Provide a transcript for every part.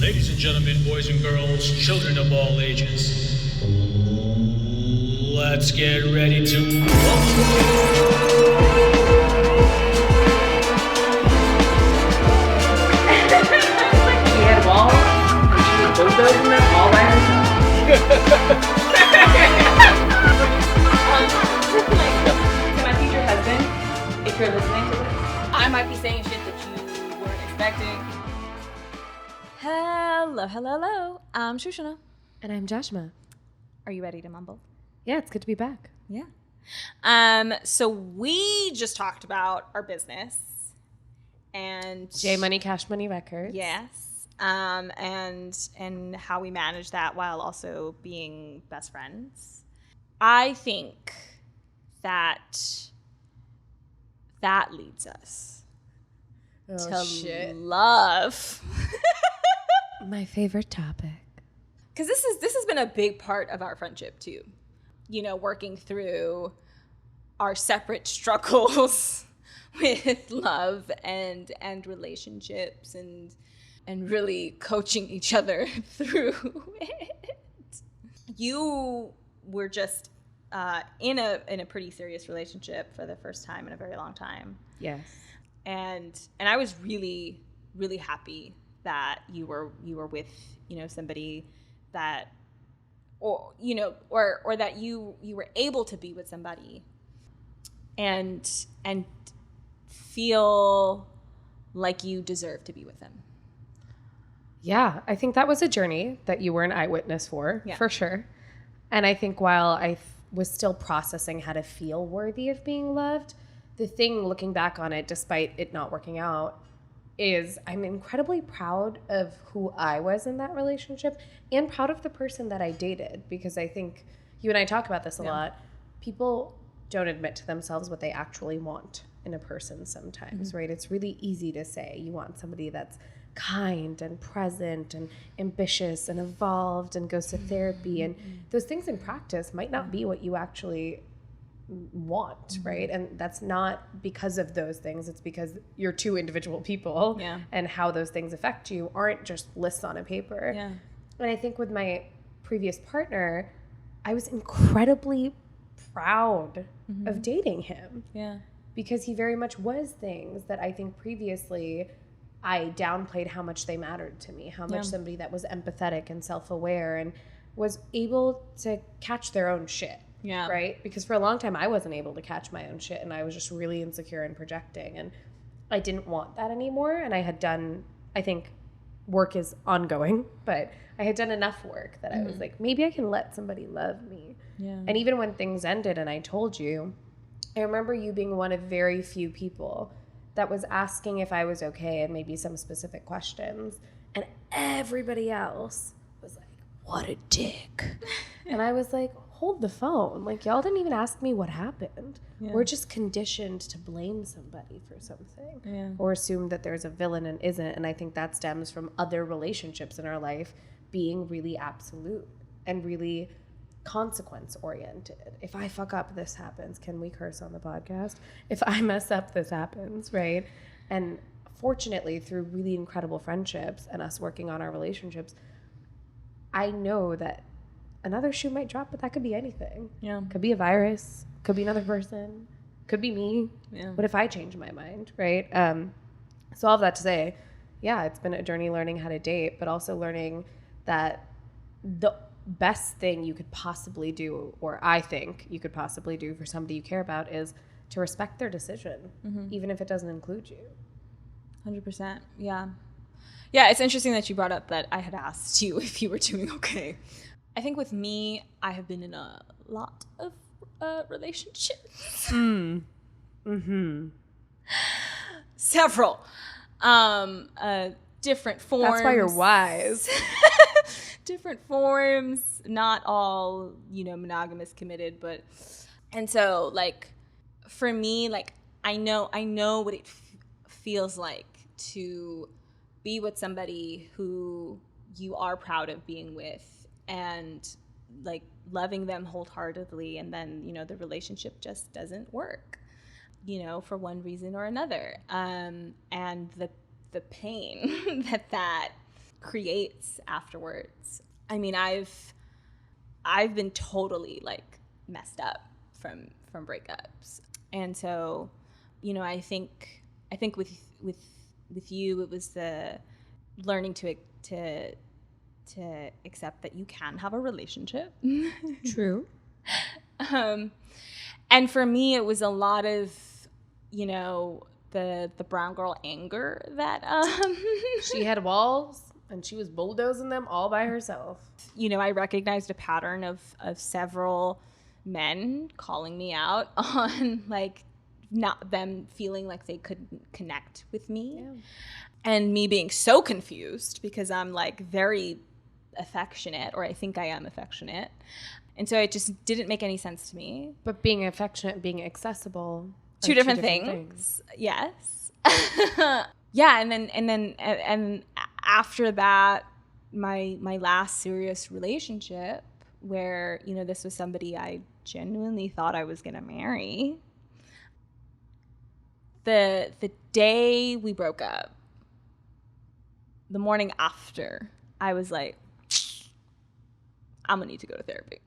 Ladies and gentlemen, boys and girls, children of all ages, let's get ready to She had walls, and she was bulldozing them all by herself. To my future husband, if you're listening to this, I might be saying shit that you weren't expecting. Hello. I'm Suswana. And I'm Jashima. Are you ready to mumble? Yeah, it's good to be back. Yeah. So we just talked about our business and J Money, Cash Money Records. Yes. And how we manage that while also being best friends. I think that leads us to love. My favorite topic. Because this has been a big part of our friendship too. You know, working through our separate struggles with love and relationships and really coaching each other through it. You were just in a pretty serious relationship for the first time in a very long time. Yes. And I was really, really happy that you were with, somebody that, or that you were able to be with somebody and feel like you deserve to be with them. Yeah, I think that was a journey that you were an eyewitness for sure. And I think while I was still processing how to feel worthy of being loved, the thing looking back on it, despite it not working out, is I'm incredibly proud of who I was in that relationship and proud of the person that I dated, because I think you and I talk about this a lot. People don't admit to themselves what they actually want in a person sometimes, right? It's really easy to say you want somebody that's kind and present and ambitious and evolved and goes to therapy, and those things in practice might not be what you actually want, right? And that's not because of those things. It's because you're two individual people, and how those things affect you aren't just lists on a paper. Yeah. And I think with my previous partner, I was incredibly proud of dating him. Yeah. Because he very much was things that I think previously I downplayed how much they mattered to me, how much somebody that was empathetic and self-aware and was able to catch their own shit. Yeah. Right? Because for a long time I wasn't able to catch my own shit, and I was just really insecure and projecting, and I didn't want that anymore. And I had done, I think work is ongoing, but I had done enough work that I was like, maybe I can let somebody love me. Yeah. And even when things ended and I told you, I remember you being one of very few people that was asking if I was okay and maybe some specific questions. And everybody else was like, what a dick. And I was like, hold the phone. Like, y'all didn't even ask me what happened. Yeah. We're just conditioned to blame somebody for something or assume that there's a villain and isn't. And I think that stems from other relationships in our life being really absolute and really consequence oriented. If I fuck up, this happens. Can we curse on the podcast? If I mess up, this happens, right? And fortunately, through really incredible friendships and us working on our relationships, I know that another shoe might drop, but that could be anything. Yeah. Could be a virus, could be another person, could be me. Yeah. What if I change my mind, right? So all of that to say, yeah, it's been a journey learning how to date, but also learning that the best thing you could possibly do, or I think you could possibly do for somebody you care about, is to respect their decision, even if it doesn't include you. 100%. Yeah. Yeah, it's interesting that you brought up that I had asked you if you were doing okay. I think with me, I have been in a lot of relationships. Several. Different forms. That's why you're wise. Different forms, not all, monogamous, committed, but, and so, like, for me, like, I know what it feels like to be with somebody who you are proud of being with and, like, loving them wholeheartedly, and then, the relationship just doesn't work, for one reason or another. And the pain that creates afterwards. I mean, I've been totally like messed up from breakups. And so, you know, I think with you, it was the learning to accept that you can have a relationship. True. And for me, it was a lot of, you know, the brown girl anger that she had walls and she was bulldozing them all by herself. You know, I recognized a pattern of several men calling me out on like not them feeling like they couldn't connect with me. Yeah. And me being so confused because I'm like very affectionate, or I think I am affectionate. And so it just didn't make any sense to me. But being affectionate and being accessible, two different things. Yes. Yeah, and after that, my last serious relationship, where, you know, this was somebody I genuinely thought I was going to marry. The day we broke up, the morning after, I was like, I'm gonna need to go to therapy.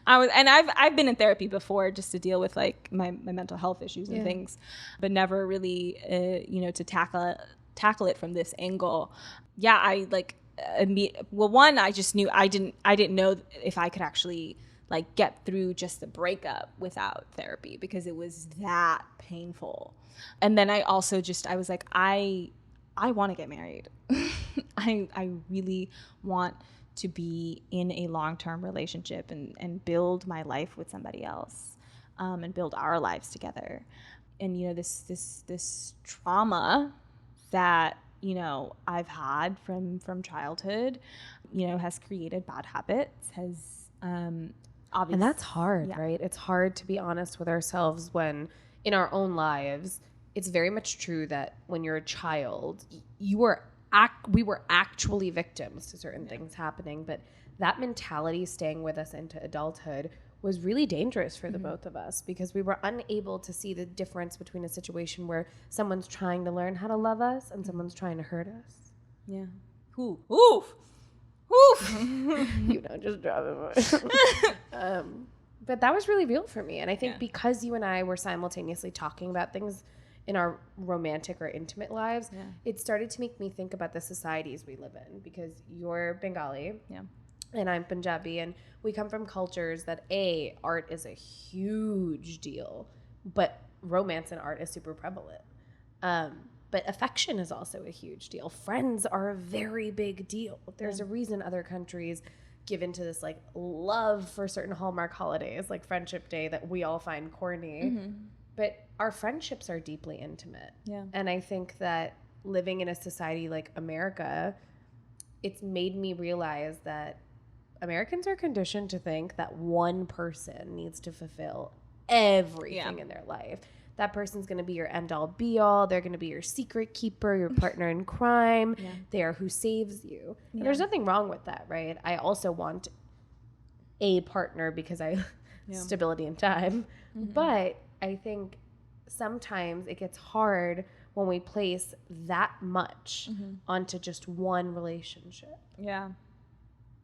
I've been in therapy before just to deal with like my mental health issues and things, but never really, you know, to tackle it from this angle. Yeah, I like, one, I just knew I didn't know if I could actually like get through just the breakup without therapy, because it was that painful. And then I also I was like, I want to get married. I really want to be in a long-term relationship and build my life with somebody else, and build our lives together. And, you know, this trauma that, you know, I've had from childhood, you know, has created bad habits, has obviously. And that's hard, right? It's hard to be honest with ourselves when in our own lives. It's very much true that when you're a child, we were actually victims to certain things happening, but that mentality staying with us into adulthood was really dangerous for the both of us, because we were unable to see the difference between a situation where someone's trying to learn how to love us and someone's trying to hurt us. Yeah. Ooh. Oof. Oof. You know, just drop it. But that was really real for me. And I think because you and I were simultaneously talking about things in our romantic or intimate lives, it started to make me think about the societies we live in, because you're Bengali and I'm Punjabi, and we come from cultures that art is a huge deal, but romance and art is super prevalent. But affection is also a huge deal. Friends are a very big deal. There's a reason other countries give into this like love for certain Hallmark holidays, like Friendship Day, that we all find corny. But our friendships are deeply intimate. Yeah. And I think that living in a society like America, it's made me realize that Americans are conditioned to think that one person needs to fulfill everything in their life. That person's going to be your end-all, be-all. They're going to be your secret keeper, your partner in crime. Yeah. They are who saves you. And there's nothing wrong with that, right? I also want a partner because I stability and time. But I think sometimes it gets hard when we place that much onto just one relationship. Yeah.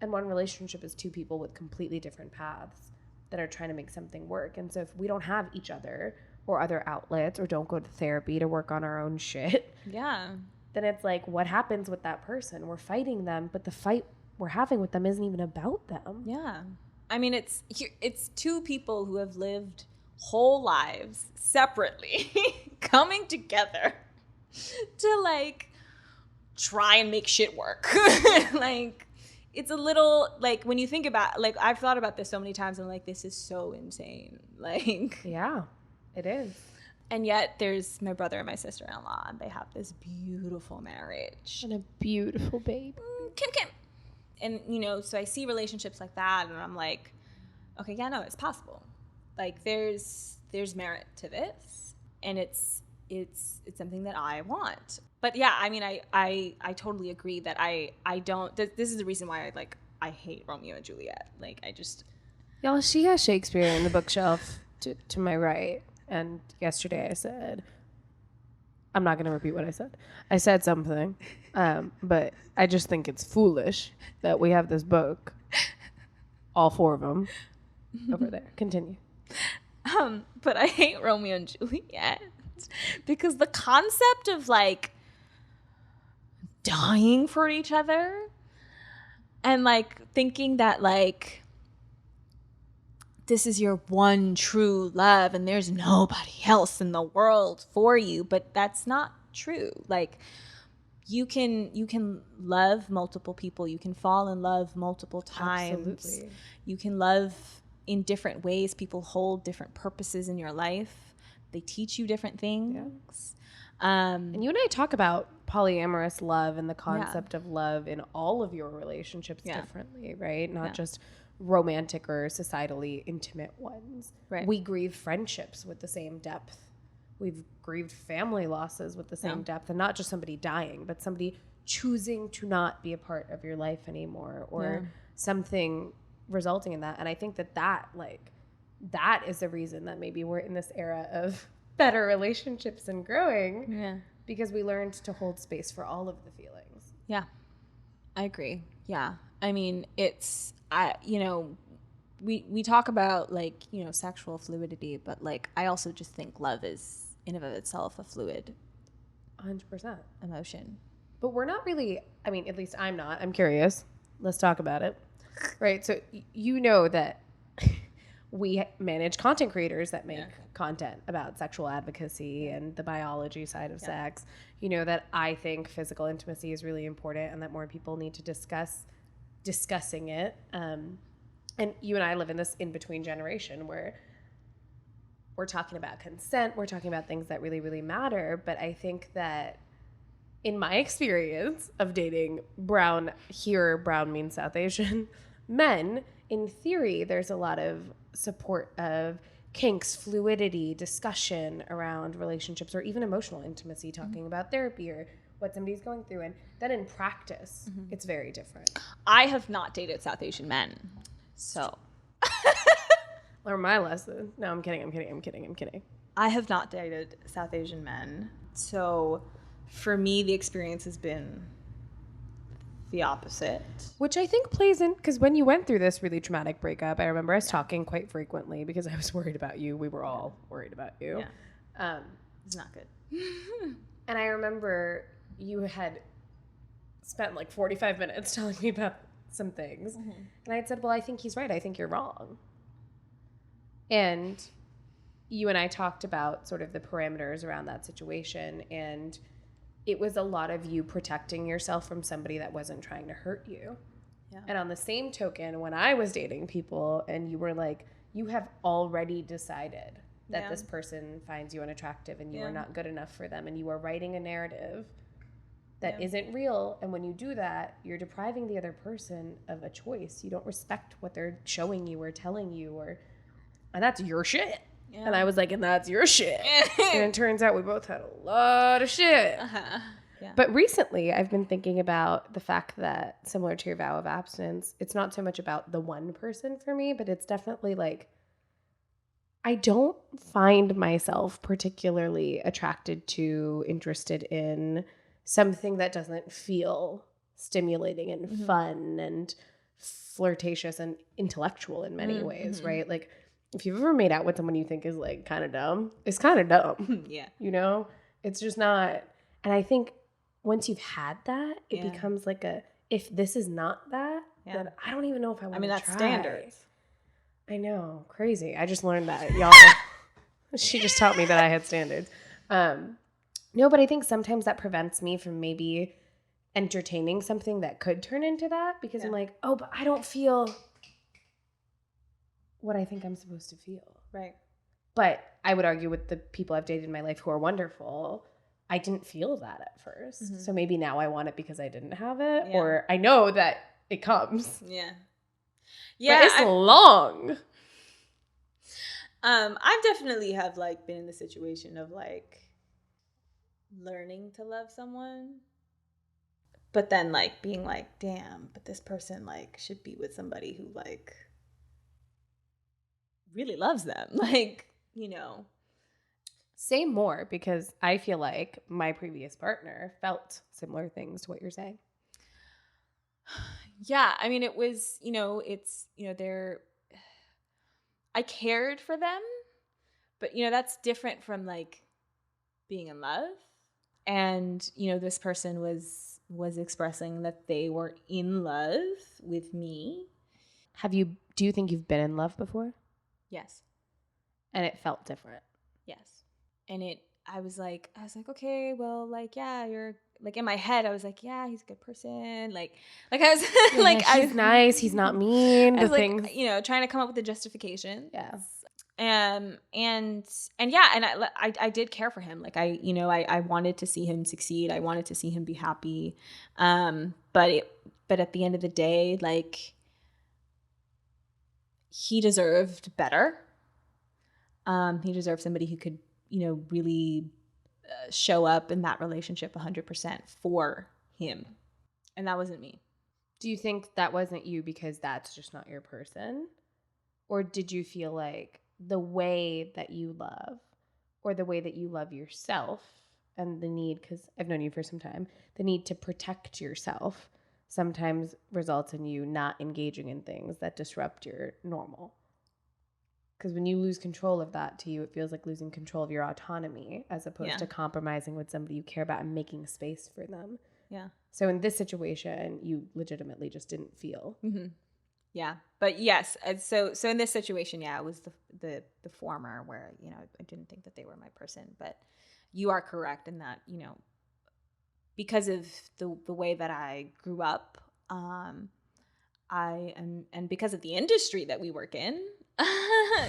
And one relationship is two people with completely different paths that are trying to make something work. And so if we don't have each other or other outlets, or don't go to therapy to work on our own shit, then it's like, what happens with that person? We're fighting them, but the fight we're having with them isn't even about them. Yeah. I mean, it's two people who have lived whole lives separately coming together to like try and make shit work. Like, it's a little like, when you think about, like, I've thought about this so many times, and I'm like, this is so insane. Like, yeah, it is. And yet there's my brother and my sister-in-law, and they have this beautiful marriage and a beautiful baby. Kim. And, you know, so I see relationships like that, and I'm like, okay, yeah, no, it's possible. Like, there's merit to this, and it's something that I want. But yeah, I mean, I totally agree that I don't. This is the reason why I hate Romeo and Juliet. Like, I just, y'all, she has Shakespeare in the bookshelf to my right, and yesterday I said, I'm not going to repeat what I said. I said something, but I just think it's foolish that we have this book, all 4 of them, over there. Continue. But I hate Romeo and Juliet because the concept of like dying for each other and like thinking that like this is your one true love and there's nobody else in the world for you, but that's not true. Like you can love multiple people, you can fall in love multiple times. Absolutely. You can love in different ways. People hold different purposes in your life. They teach you different things. And you and I talk about polyamorous love and the concept of love in all of your relationships differently, right? Not just romantic or societally intimate ones. Right. We grieve friendships with the same depth. We've grieved family losses with the same depth, and not just somebody dying, but somebody choosing to not be a part of your life anymore, or something resulting in that. And I think that is the reason that maybe we're in this era of better relationships and growing, because we learned to hold space for all of the feelings. Yeah, I agree. Yeah, I mean, we talk about like, sexual fluidity, but like I also just think love is in and of itself a fluid 100% emotion. But we're not really, I mean, at least I'm not. I'm curious. Let's talk about it. Right. So you know that we manage content creators that make content about sexual advocacy and the biology side of sex. You know that I think physical intimacy is really important and that more people need to discussing it. And you and I live in this in-between generation where we're talking about consent. We're talking about things that really, really matter. But I think that in my experience of dating brown means South Asian men, in theory, there's a lot of support of kinks, fluidity, discussion around relationships, or even emotional intimacy, talking about therapy or what somebody's going through. And then in practice, it's very different. I have not dated South Asian men, so. Learn my lesson. No, I'm kidding. I have not dated South Asian men, so for me, the experience has been the opposite. Which I think plays in, because when you went through this really traumatic breakup, I remember us talking quite frequently because I was worried about you. We were all worried about you. Yeah. It's not good. And I remember you had spent like 45 minutes telling me about some things. And I had said, well, I think he's right. I think you're wrong. And you and I talked about sort of the parameters around that situation, and it was a lot of you protecting yourself from somebody that wasn't trying to hurt you. Yeah. And on the same token, when I was dating people and you were like, you have already decided that this person finds you unattractive and you are not good enough for them, and you are writing a narrative that isn't real. And when you do that, you're depriving the other person of a choice. You don't respect what they're showing you or telling you, and that's your shit. Yeah. And I was like, and that's your shit. And it turns out we both had a lot of shit. Yeah. But recently, I've been thinking about the fact that, similar to your vow of abstinence, it's not so much about the one person for me, but it's definitely like, I don't find myself particularly attracted to, interested in something that doesn't feel stimulating and fun and flirtatious and intellectual in many ways, right? Like, if you've ever made out with someone you think is like kind of dumb, it's kind of dumb. Yeah. You know, it's just not. And I think once you've had that, it becomes like if this is not that, then I don't even know if I want to try. That's standards. I know. Crazy. I just learned that, y'all. She just taught me that I had standards. No, but I think sometimes that prevents me from maybe entertaining something that could turn into that, because I'm like, oh, but I don't feel what I think I'm supposed to feel. Right. But I would argue with the people I've dated in my life who are wonderful, I didn't feel that at first. So maybe now I want it because I didn't have it, or I know that it comes. Yeah. Yeah. But it's long. I definitely have like been in the situation of like learning to love someone, but then like being like, damn, but this person like should be with somebody who like really loves them. Like, you know. Say more, because I feel like my previous partner felt similar things to what you're saying. Yeah, I mean, it was, I cared for them, but, that's different from like being in love. And, this person was expressing that they were in love with me. Do you think you've been in love before? Yes. And it felt different? Yes. And I was like, okay, well, like, yeah, you're like, in my head, I was like, yeah, he's a good person. Like I was yeah, like, he's nice. He's not mean. I was things. Like, trying to come up with a justification. Yeah. And yeah, and I did care for him. Like I wanted to see him succeed. I wanted to see him be happy. But at the end of the day, like, he deserved better. He deserved somebody who could, really show up in that relationship 100% for him. And that wasn't me. Do you think that wasn't you because that's just not your person? Or did you feel like the way that you love, or the way that you love yourself, and the need, because I've known you for some time, the need to protect yourself sometimes results in you not engaging in things that disrupt your normal? Because when you lose control of that, to you, it feels like losing control of your autonomy, as opposed to compromising with somebody you care about and making space for them. Yeah. So in this situation, you legitimately just didn't feel. Mm-hmm. Yeah. But yes. So in this situation, yeah, it was the former, where, I didn't think that they were my person. But you are correct in that, because of the way that I grew up, and because of the industry that we work in,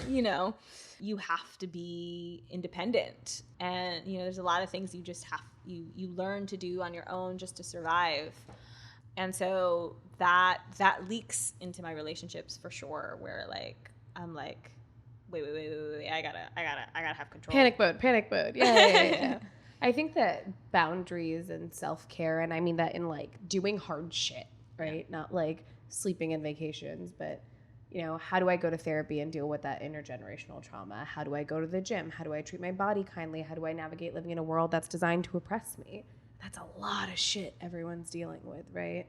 you have to be independent, and there's a lot of things you just you learn to do on your own just to survive. And so that leaks into my relationships for sure, where like I'm like, wait, I gotta have control. Panic mode. Yeah. I think that boundaries and self-care, and I mean that in like doing hard shit, right? Not like sleeping in vacations, but how do I go to therapy and deal with that intergenerational trauma? How do I go to the gym? How do I treat my body kindly? How do I navigate living in a world that's designed to oppress me? That's a lot of shit everyone's dealing with, right?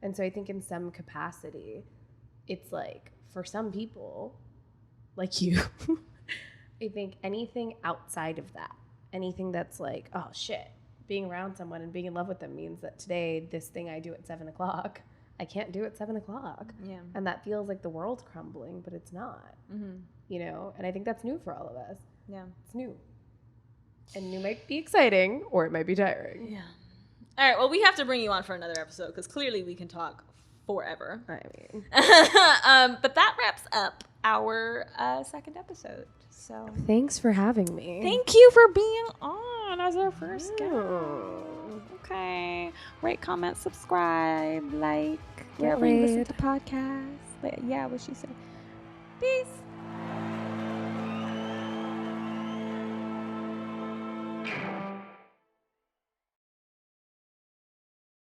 And so I think in some capacity, it's like, for some people, like you, I think anything outside of that, anything that's like, oh shit, being around someone and being in love with them means that today, this thing I do at 7:00, I can't do at 7:00. Yeah. And that feels like the world's crumbling, but it's not. Mm-hmm. And I think that's new for all of us. Yeah. It's new. And new might be exciting, or it might be tiring. Yeah. All right. Well, we have to bring you on for another episode, because clearly we can talk forever. I mean. But that wraps up our second episode. So thanks for having me. Thank you for being on as our first guest. Okay. Rate, comment, subscribe, like, wherever you listen to podcasts. But yeah, what she said. Peace.